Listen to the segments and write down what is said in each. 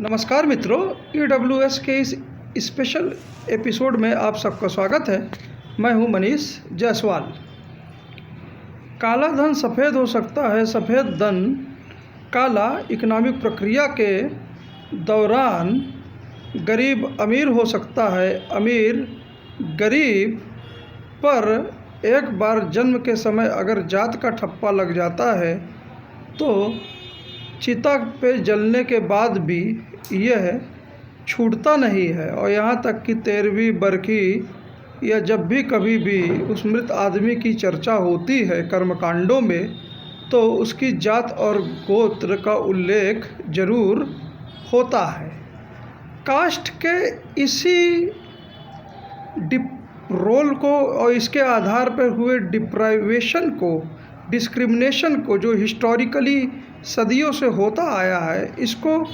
नमस्कार मित्रों, EWS के इस स्पेशल एपिसोड में आप सबका स्वागत है। मैं हूं मनीष जायसवाल। काला धन सफ़ेद हो सकता है, सफ़ेद धन काला। इकोनॉमिक प्रक्रिया के दौरान गरीब अमीर हो सकता है, अमीर गरीब पर एक बार जन्म के समय अगर जात का ठप्पा लग जाता है तो चिता पे जलने के बाद भी यह छूटता नहीं है। और यहाँ तक कि 13वीं बरखी या जब भी कभी भी उस मृत आदमी की चर्चा होती है कर्मकांडों में, तो उसकी जात और गोत्र का उल्लेख जरूर होता है। कास्ट के इसी रोल को और इसके आधार पर हुए डिप्राइवेशन को, डिस्क्रिमिनेशन को, जो हिस्टोरिकली सदियों से होता आया है, इसको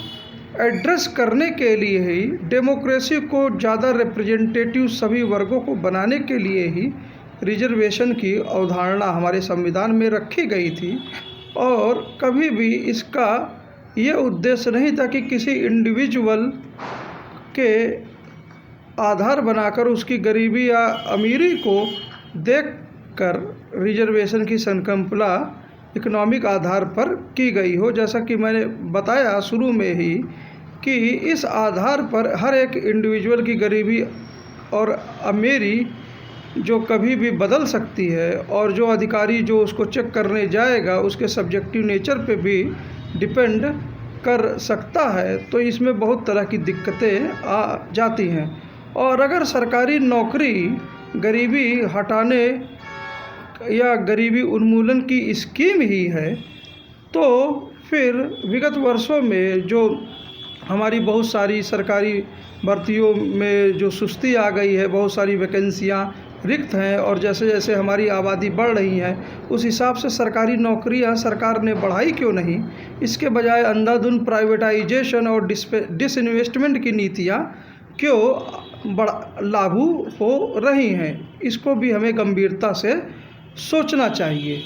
एड्रेस करने के लिए ही, डेमोक्रेसी को ज़्यादा रिप्रेजेंटेटिव सभी वर्गों को बनाने के लिए ही रिजर्वेशन की अवधारणा हमारे संविधान में रखी गई थी। और कभी भी इसका ये उद्देश्य नहीं था कि किसी इंडिविजुअल के आधार बनाकर उसकी गरीबी या अमीरी को देखकर रिजर्वेशन की संकल्पना इकोनॉमिक आधार पर की गई हो। जैसा कि मैंने बताया शुरू में ही कि इस आधार पर हर एक इंडिविजुअल की गरीबी और अमीरी जो कभी भी बदल सकती है, और जो अधिकारी जो उसको चेक करने जाएगा उसके सब्जेक्टिव नेचर पे भी डिपेंड कर सकता है। तो इसमें बहुत तरह की दिक्कतें आ जाती हैं। और अगर सरकारी नौकरी गरीबी हटाने या गरीबी उन्मूलन की स्कीम ही है, तो फिर विगत वर्षों में जो हमारी बहुत सारी सरकारी भर्तियों में जो सुस्ती आ गई है, बहुत सारी वैकेंसियां रिक्त हैं, और जैसे जैसे हमारी आबादी बढ़ रही है उस हिसाब से सरकारी नौकरियां सरकार ने बढ़ाई क्यों नहीं। इसके बजाय अंधाधुंध प्राइवेटाइजेशन और डिसइन्वेस्टमेंट की नीतियाँ क्यों लागू हो रही हैं, इसको भी हमें गंभीरता से सोचना चाहिए।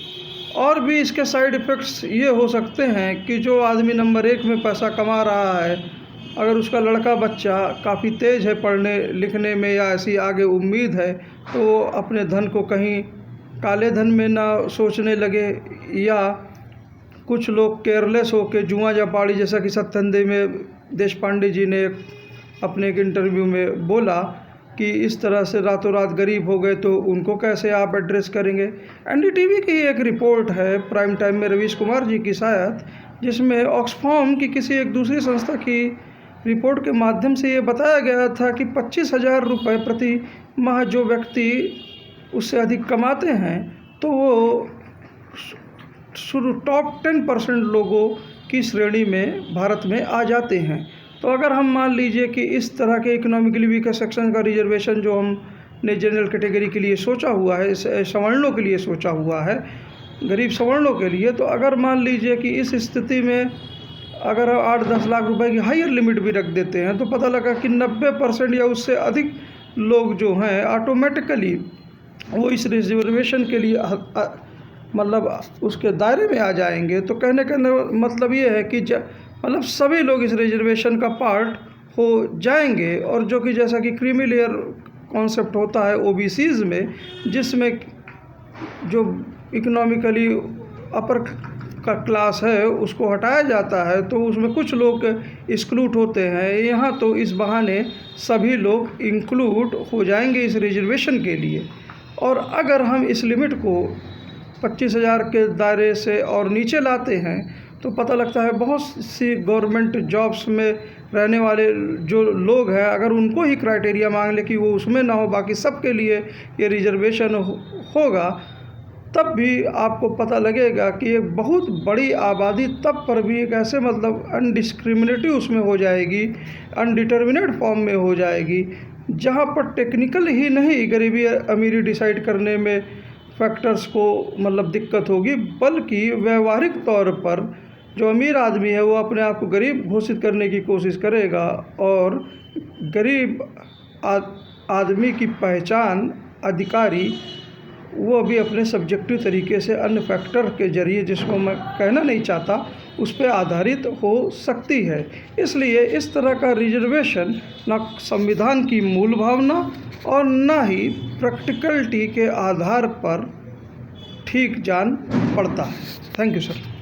और भी इसके साइड इफ़ेक्ट्स ये हो सकते हैं कि जो आदमी नंबर 1 में पैसा कमा रहा है, अगर उसका लड़का बच्चा काफ़ी तेज़ है पढ़ने लिखने में या ऐसी आगे उम्मीद है, तो वो अपने धन को कहीं काले धन में ना सोचने लगे, या कुछ लोग केयरलेस हो के जुआ या पाड़ी, जैसा कि सत्संदे में देश पांडे जी ने अपने एक इंटरव्यू में बोला कि इस तरह से रातों रात गरीब हो गए तो उनको कैसे आप एड्रेस करेंगे। NDTV की एक रिपोर्ट है प्राइम टाइम में रवीश कुमार जी की शायद, जिसमें ऑक्सफाम की किसी एक दूसरी संस्था की रिपोर्ट के माध्यम से ये बताया गया था कि 25,000 रुपये प्रति माह जो व्यक्ति उससे अधिक कमाते हैं, तो वो टॉप 10% लोगों की श्रेणी में भारत में आ जाते हैं। तो अगर हम मान लीजिए कि इस तरह के इकोनॉमिकली वीकर सेक्शन का रिजर्वेशन जो हमने जनरल कैटेगरी के लिए सोचा हुआ है, सवर्णों के लिए सोचा हुआ है, गरीब सवर्णों के लिए, तो अगर मान लीजिए कि इस स्थिति में अगर 8-10 लाख रुपए की हायर लिमिट भी रख देते हैं, तो पता लगा कि 90% या उससे अधिक लोग जो हैं ऑटोमेटिकली वो इस रिजर्वेशन के लिए मतलब उसके दायरे में आ जाएंगे। तो कहने का मतलब ये है कि मतलब सभी लोग इस रिजर्वेशन का पार्ट हो जाएंगे। और जो कि जैसा कि क्रीमी लेयर कॉन्सेप्ट होता है OBCs में, जिसमें जो इकोनॉमिकली अपर का क्लास है उसको हटाया जाता है, तो उसमें कुछ लोग एक्सक्लूड होते हैं। यहाँ तो इस बहाने सभी लोग इंक्लूड हो जाएंगे इस रिजर्वेशन के लिए। और अगर हम इस लिमिट को 25,000 के दायरे से और नीचे लाते हैं, तो पता लगता है बहुत सी गवर्नमेंट जॉब्स में रहने वाले जो लोग हैं, अगर उनको ही क्राइटेरिया मांग ले कि वो उसमें ना हो, बाकी सबके लिए ये रिजर्वेशन होगा, तब भी आपको पता लगेगा कि एक बहुत बड़ी आबादी तब पर भी एक ऐसे मतलब अनडिस्क्रिमिनेटिव उसमें हो जाएगी, अनडिटर्मिनेट फॉर्म में हो जाएगी, जहाँ पर टेक्निकल ही नहीं गरीबी अमीरी डिसाइड करने में फैक्टर्स को मतलब दिक्कत होगी, बल्कि व्यवहारिक तौर पर जो अमीर आदमी है वो अपने आप को गरीब घोषित करने की कोशिश करेगा, और गरीब आदमी की पहचान अधिकारी वो भी अपने सब्जेक्टिव तरीके से अन्य फैक्टर के ज़रिए, जिसको मैं कहना नहीं चाहता, उस पे आधारित हो सकती है। इसलिए इस तरह का रिजर्वेशन न संविधान की मूल भावना और न ही प्रैक्टिकलिटी के आधार पर ठीक जान पड़ता है। Thank you sir.